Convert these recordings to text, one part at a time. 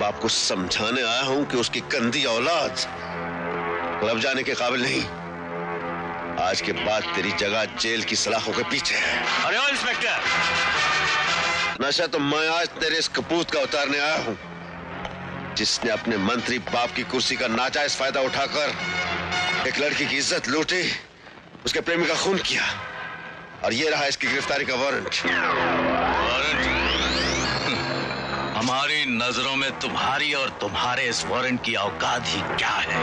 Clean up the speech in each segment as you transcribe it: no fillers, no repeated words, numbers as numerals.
आपको समझाने आया हूं कि उसकी गंदी औलाद क्लब जाने के काबिल नहीं। आज के बाद तेरी जगह जेल की सलाखों के पीछे है। अरे ओ इंस्पेक्टर, नशा तो मैं आज तेरे इस कपूत का उतारने आया हूं, जिसने अपने मंत्री बाप की कुर्सी का नाजायज फायदा उठाकर एक लड़की की इज्जत लूटी, उसके प्रेमी का खून किया, और ये रहा इसकी गिरफ्तारी का वारंट। हमारी नजरों में तुम्हारी और तुम्हारे इस वारंट की औकात ही क्या है?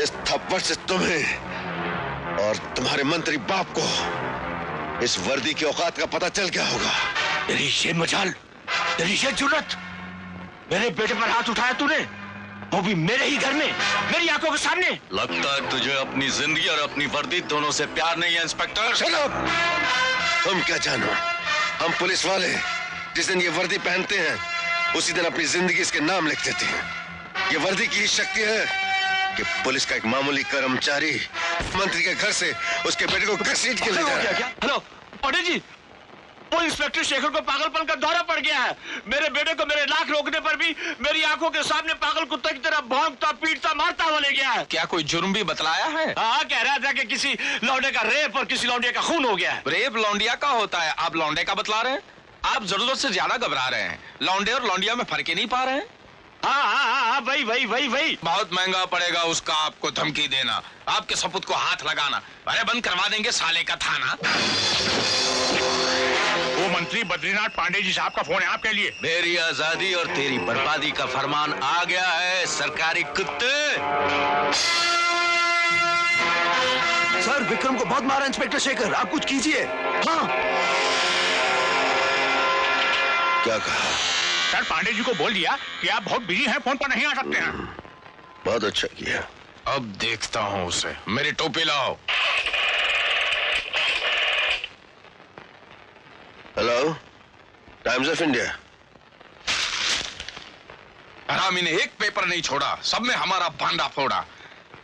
इस थप्पड़ से तुम्हें और तुम्हारे मंत्री बाप को इस वर्दी की औकात का पता चल गया होगा। तेरी ये मजाल, तेरी ये जुर्रत, मेरे बेटे पर हाथ उठाया तूने, वो भी मेरे ही घर में, मेरी आंखों के सामने। लगता है तुझे अपनी जिंदगी और अपनी वर्दी दोनों से प्यार नहीं है इंस्पेक्टर। Shut up! तुम क्या जानो, हम पुलिस वाले जिस दिन ये वर्दी पहनते हैं उसी दिन अपनी जिंदगी इसके नाम लिख देते हैं। ये वर्दी की ही शक्ति है कि पुलिस का एक मामूली कर्मचारी मंत्री के घर से उसके बेटे को घसीट के ले जाए। हेलो पंडित जी, वो इंस्पेक्टर शेखर को पागलपन का दौरा पड़ गया है। मेरे बेटे को मेरे नाक रोकने पर भी मेरी आंखों के सामने पागल कुत्ते की तरह भौंकता पीटता मारता हुआ ले गया है। क्या कोई जुर्म भी बतलाया है? हाँ, कह रहा था कि किसी लौंडे का रेप और किसी लौंडे का खून हो गया है। रेप लौंडिया का होता है, आप लौंडे का बतला रहे हैं? आप जरूरत से ज्यादा घबरा रहे हैं। लौंडे और लौंडिया में फर्क ही नहीं पा रहे हैं। हाँ, वही। बहुत महंगा पड़ेगा उसका आपको धमकी देना, आपके सपूत को हाथ लगाना। अरे बंद करवा देंगे साले का थाना। वो मंत्री बद्रीनाथ पांडे जी साहब का फोन है आपके लिए। मेरी आजादी और तेरी बर्बादी का फरमान आ गया है सरकारी कुत्ते। सर, विक्रम को बहुत मारा इंस्पेक्टर शेखर, आप कुछ कीजिए। हाँ। क्या कहा? सर, पांडे जी को बोल दिया कि आप बहुत बिजी हैं, फोन पर नहीं आ सकते हैं। बहुत अच्छा किया। अब देखता हूँ उसे। मेरी टोपी लाओ। Hello, times of India. हरामी ने एक पेपर नहीं छोड़ा, सब में हमारा भांडा फोड़ा।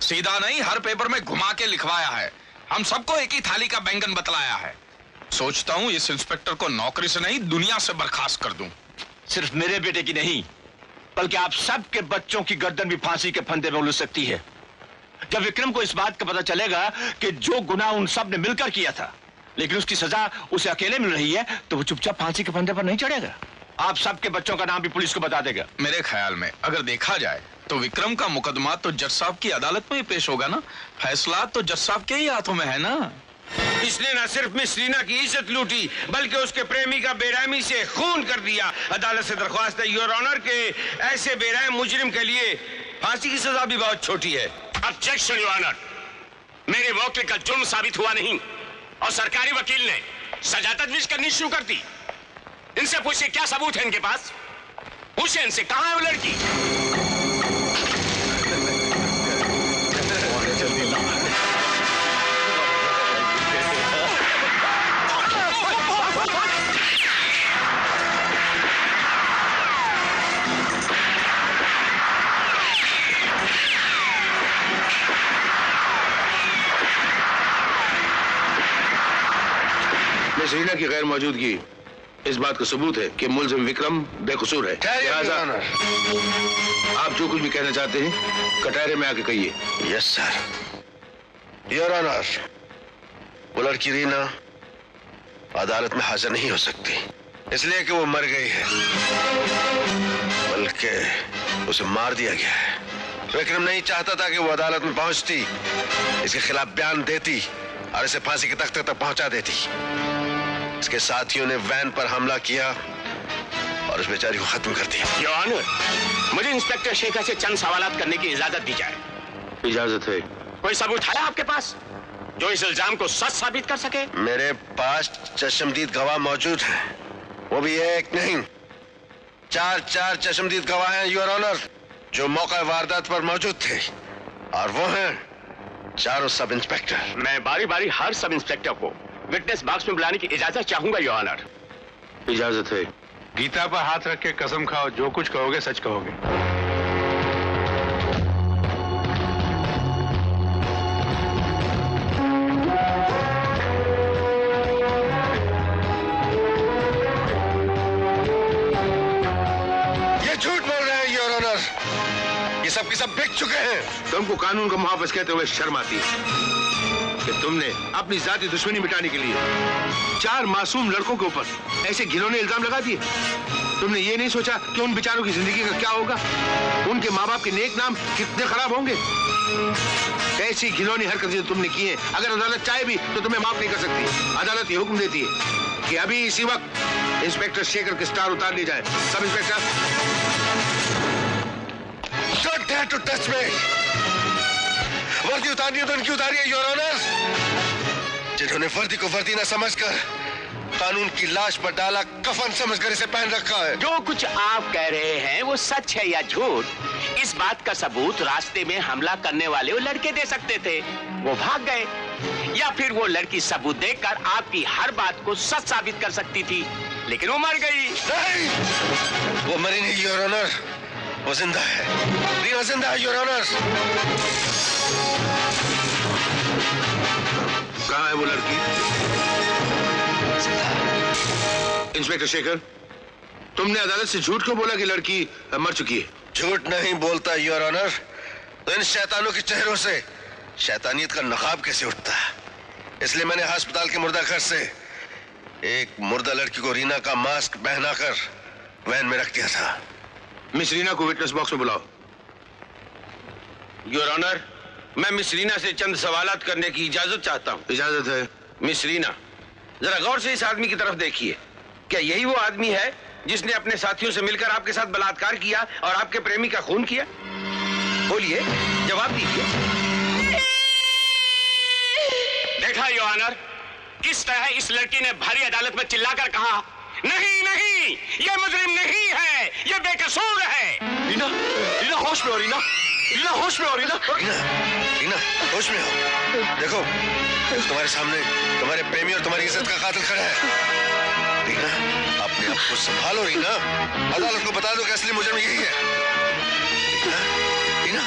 सीधा नहीं, हर पेपर में घुमा के लिखवाया है। हम सबको एक ही थाली का बैंगन बतलाया है। सोचता हूँ इस इंस्पेक्टर को नौकरी से नहीं दुनिया से बर्खास्त कर दूं। सिर्फ मेरे बेटे की नहीं, बल्कि आप सबके बच्चों की गर्दन भी फांसी के फंदे में उलझ सकती है। जब विक्रम को इस बात का पता चलेगा कि जो गुनाह उन सब ने मिलकर किया था, लेकिन उसकी सजा उसे अकेले मिल रही है, तो वो चुपचाप फांसी के फंदे पर नहीं चढ़ेगा। आप सबके बच्चों का नाम भी पुलिस को बता देगा। मेरे ख्याल में अगर देखा जाए तो विक्रम का मुकदमा तो जज साहब की अदालत में ही पेश होगा ना। फैसला तो जज साहब के ही हाथों में है ना। इसने न सिर्फ मिस रीना की इज्जत लूटी, बल्कि उसके प्रेमी का बेरहमी से खून कर दिया। अदालत से दरख्वास्त है योर ऑनर के ऐसे बेरहम मुजरिम के लिए फांसी की सजा भी बहुत छोटी है। ऑब्जेक्शन योर ऑनर, मेरे वकील का जुर्म साबित हुआ नहीं और सरकारी वकील ने सजा तजवीज करनी शुरू कर दी। इनसे पूछिए क्या सबूत है इनके पास। पूछिए इनसे कहां है वो लड़की। मिस रीना की गैर मौजूदगी इस बात का सबूत है कि मुलजिम विक्रम बेकसूर है। आप जो कुछ भी कहना चाहते हैं कटहरे में आके कहिए। Yes sir. योर ऑनर, वो लड़की रीना अदालत में हाजिर नहीं हो सकती, इसलिए कि वो मर गई है, बल्कि उसे मार दिया गया है। विक्रम नहीं चाहता था कि वो अदालत में पहुंचती, इसके खिलाफ बयान देती और इसे फांसी के तख्ते तक पहुंचा देती। इसके साथियों ने वैन पर हमला किया और उस बेचारी को खत्म कर दिया। योर ऑनर, मुझे इंस्पेक्टर शेखर से चंद सवालात करने की इजाजत दी जाए। इजाजत है। कोई सबूत है आपके पास जो इस इल्जाम को सच साबित कर सके? मेरे पास चश्मदीद गवाह मौजूद हैं, वो भी एक नहीं, चार चश्मदीद गवाह हैं योर ऑनर, जो मौका वारदात पर मौजूद थे, और वो हैं चारों सब इंस्पेक्टर। मैं बारी बारी हर सब इंस्पेक्टर को विटनेस बॉक्स में बुलाने की इजाजत चाहूंगा योर ऑनर। इजाजत है। गीता पर हाथ रख के कसम खाओ, जो कुछ कहोगे सच कहोगे। सब के सब बिक चुके हैं। तुमको कानून का मुहाफिज कहते हुए शर्म आती है कि तुमने अपनी जाति दुश्मनी मिटाने के लिए 4 मासूम लड़कों के ऊपर ऐसे घिनौने इल्जाम लगा दिए। तुमने ये नहीं सोचा कि उन बेचारों की जिंदगी का क्या होगा, उनके माँ बाप के नेक नाम कितने खराब होंगे। ऐसी घिनौनी हरकतें तुमने की हैं, अगर अदालत चाहे भी तो तुम्हें माफ नहीं कर सकती। अदालत ये हुक्म देती है कि अभी इसी वक्त इंस्पेक्टर शेखर के स्टार उतार ली जाए। Sub inspector, Don't dare to touch me! वर्दी उतारनी है तो इनकी उतारिए, योर ऑनर। जिन्होंने वर्दी को वर्दी न समझकर कानून की लाश पर डाला, कफन समझकर इसे पहन रखा है। जो कुछ आप कह रहे हैं वो सच है या झूठ, इस बात का सबूत रास्ते में हमला करने वाले वो लड़के दे सकते थे। वो भाग गए, या फिर वो लड़की सबूत देकर आपकी हर बात को सच साबित कर सकती थी, लेकिन वो मर गई। नहीं, वो मरी नहीं योर ऑनर, वो जिंदा है। रीना जिंदा है योर ऑनर। कहाँ है वो लड़की? इंस्पेक्टर शेखर, तुमने अदालत से झूठ क्यों बोला कि लड़की मर चुकी है? झूठ नहीं बोलता योर ऑनर, तो इन शैतानों के चेहरों से शैतानियत का नकाब कैसे उठता है। इसलिए मैंने अस्पताल के मुर्दा घर से एक मुर्दा लड़की को रीना का मास्क पहनाकर वैन में रख दिया था। मिस रीना को विटनेस बॉक्स में बुलाओ। योर ऑनर, मैं मिस रीना से चंद सवालात करने की इजाजत चाहता हूँ। इजाजत है। मिस रीना, जरा गौर से इस आदमी की तरफ देखिए। क्या यही वो आदमी है जिसने अपने साथियों से मिलकर आपके साथ बलात्कार किया और आपके प्रेमी का खून किया? बोलिए, जवाब दीजिए। देखा योर ऑनर, किस तरह इस लड़की ने भारी अदालत में चिल्लाकर कहा, नहीं नहीं, ये मुजरिम नहीं है, ये बेकसूर है। रीना, रीना होश में हो। रीना, रीना होश में हो। रीना, रीना, रीना होश में हो। देखो, तुम्हारे सामने तुम्हारे प्रेमी और तुम्हारी इज्जत का कातिल खड़ा है। रीना, अपने आप को संभालो। रीना, अदालत को बता दो कि असली मुजरिम यही है। रीना, रीना,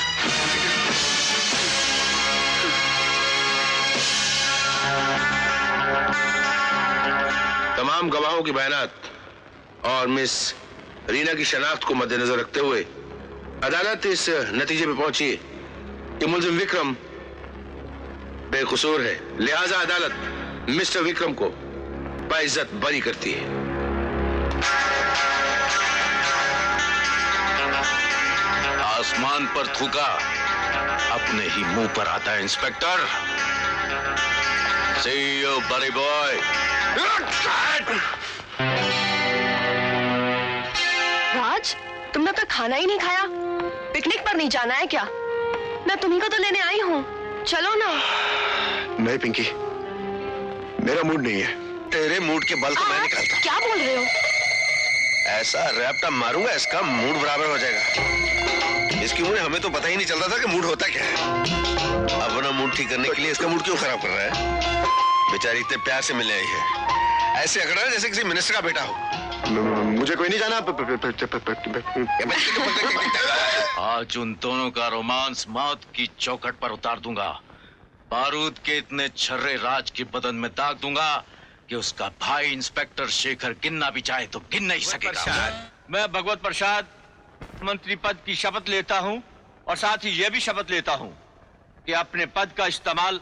तमाम गवाहों की बयानात और मिस रीना की शनाख्त को मद्देनजर रखते हुए अदालत इस नतीजे पे पहुंची कि मुलजिम विक्रम बेकसूर है। लिहाजा अदालत मिस्टर विक्रम को बाइज्जत बरी करती है। आसमान पर थूका अपने ही मुंह पर आता है inspector. See you, buddy boy. राज, तुमने तो खाना ही नहीं खाया। पिकनिक पर नहीं जाना है क्या? मैं तुम्ही को तो लेने आई हूँ, चलो ना। नहीं पिंकी, मेरा मूड नहीं है। तेरे मूड के बल को मैं निकालता हूँ। क्या बोल रहे हो? ऐसा रैप्टा मारूंगा, इसका मूड बराबर हो जाएगा। इसकी उम्र हमें तो पता ही नहीं चलता था कि मूड होता क्या है। अपना मूड ठीक करने के लिए इसका मूड क्यों खराब कर रहा है? बेचारी इतने प्यार से मिलने आई है, ऐसे अकड़ रहा है जैसे किसी मिनिस्टर का बेटा हो। मुझे कोई नहीं जाना। आज उन दोनों का रोमांस मौत की चौखट पर उतार दूंगा। बारूद के इतने छर्रे राज के बदन में दाग दूंगा कि उसका भाई इंस्पेक्टर शेखर गिनना भी चाहे तो गिन नहीं सकेगा। मैं भगवत प्रसाद मंत्री पद की शपथ लेता हूं और साथ ही यह भी शपथ लेता हूं कि अपने पद का इस्तेमाल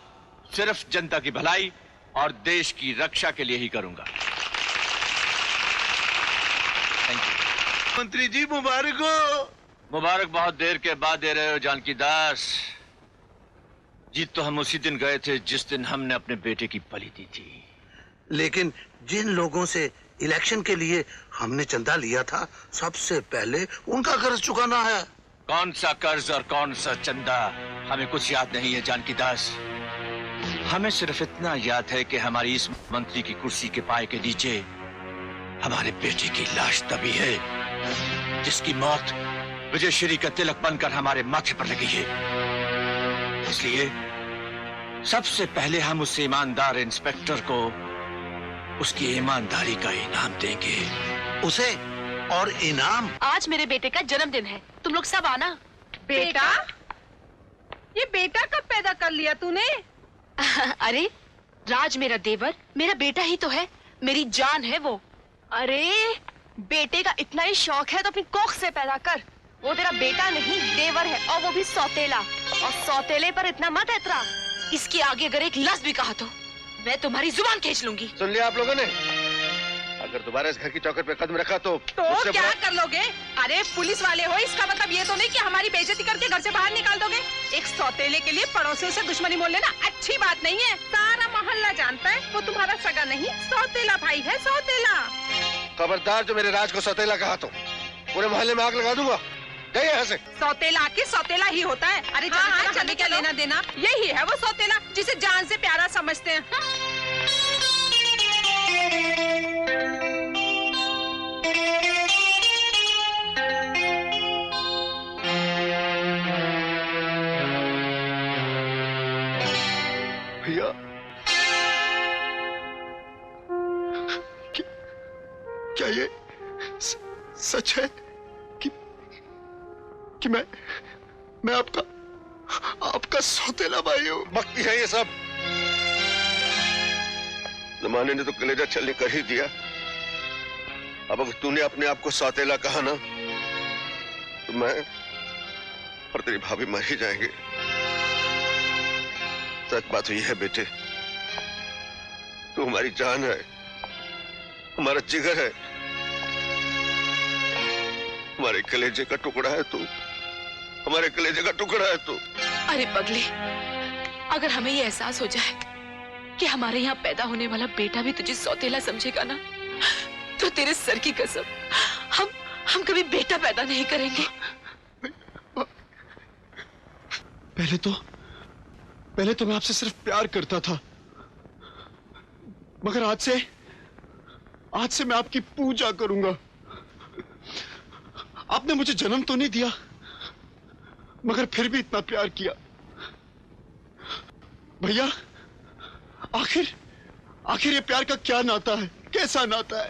सिर्फ जनता की भलाई और देश की रक्षा के लिए ही करूंगा। Thank you. मंत्री जी मुबारक हो। मुबारक बहुत देर के बाद दे रहे हो जानकी दास। जीत तो हम उसी दिन गए थे जिस दिन हमने अपने बेटे की बलि दी थी। लेकिन जिन लोगों से इलेक्शन के लिए हमने चंदा लिया था, सबसे पहले उनका कर्ज चुकाना है। कौन सा कर्ज और कौन सा चंदा हमें कुछ याद नहीं है जानकी दास। हमें सिर्फ इतना याद है कि हमारी इस मंत्री की कुर्सी के पाए के नीचे हमारे बेटे की लाश दबी है, जिसकी मौत विजयश्री का तिलक बनकर हमारे माथे पर लगी है। इसलिए सबसे पहले हम उस ईमानदार इंस्पेक्टर को उसकी ईमानदारी का इनाम देंगे। उसे और इनाम? आज मेरे बेटे का जन्मदिन है, तुम लोग सब आना। बेटा? ये बेटा कब पैदा कर लिया तूने? अरे राज मेरा देवर, मेरा बेटा ही तो है, मेरी जान है वो। अरे बेटे का इतना ही शौक है तो अपनी कोख से पैदा कर, वो तेरा बेटा नहीं देवर है, और वो भी सौतेला। और सौतेले पर इतना मत ऐतरा। इसके आगे अगर एक लफ्ज भी कहा तो मैं तुम्हारी जुबान खींच लूंगी। सुन लिया आप लोगों ने? अगर दोबारा इस घर की चौखट पे कदम रखा तो तो क्या कर लोगे? अरे पुलिस वाले हो, इसका मतलब ये तो नहीं कि हमारी बेइज्जती करके घर से बाहर निकाल दोगे। एक सौतेले के लिए पड़ोसियों से दुश्मनी मोल लेना अच्छी बात नहीं है। सारा मोहल्ला जानता है वो तुम्हारा सगा नहीं, सौतेला भाई है, सौतेला। खबरदार जो मेरे राज को सौतेला कहा तो पूरे मोहल्ले में आग लगा दूंगा। जाइए यहाँ से। सौतेला आखिर सौतेला ही होता है। अरे चले क्या लेना देना, यही है वो सौतेला जिसे जान से प्यारा समझते हैं। भैया क्या ये सच है कि मैं आपका सौतेला भाई हूँ? भक्ति है ये सब। जमाने ने तो कलेजा छलनी कर ही दिया। अब अगर तूने अपने आप को सौतेला कहा ना तो मैं और तेरी भाभी मर ही जाएंगे। सच बात तो यह है बेटे, तू हमारी जान है, हमारा जिगर है, हमारे कलेजे का टुकड़ा है तू, हमारे कलेजे का टुकड़ा है तू। अरे पगली, अगर हमें ये एहसास हो जाए कि हमारे यहाँ पैदा होने वाला बेटा भी तुझे सौतेला समझेगा ना, तो तेरे सर की कसम हम कभी बेटा पैदा नहीं करेंगे। पहले तो मैं आपसे सिर्फ प्यार करता था, मगर आज से मैं आपकी पूजा करूंगा। आपने मुझे जन्म तो नहीं दिया, मगर फिर भी इतना प्यार किया। भैया आखिर ये प्यार का क्या नाता है, कैसा नाता है?